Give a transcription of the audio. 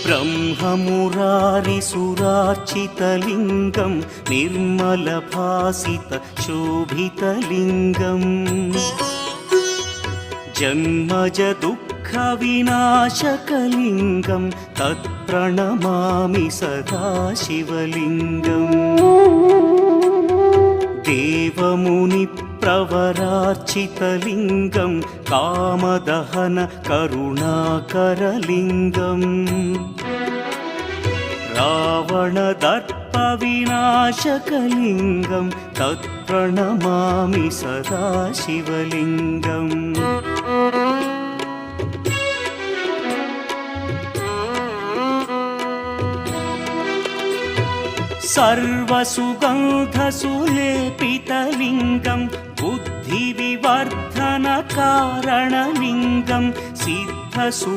ब्रह्ममुरारिसुरार्चितलिङ्गं निर्मलभासितशोभितलिङ्गम् जन्मजदुःखविनाशकलिङ्गं तत्प्रणमामि सदा शिवलिङ्गम् देवमुनिप्रवरार्चितलिङ्गं कामदहन करुणाकरलिङ्गम् रावणदर्पविनाशकलिङ्गं तत्प्रणमामि सदा शिवलिङ्गम् सर्वसुगन्धसुलेपितलिङ्गं बुद्धिविवर्धनकारणलिङ्गं सिद्धसुरासु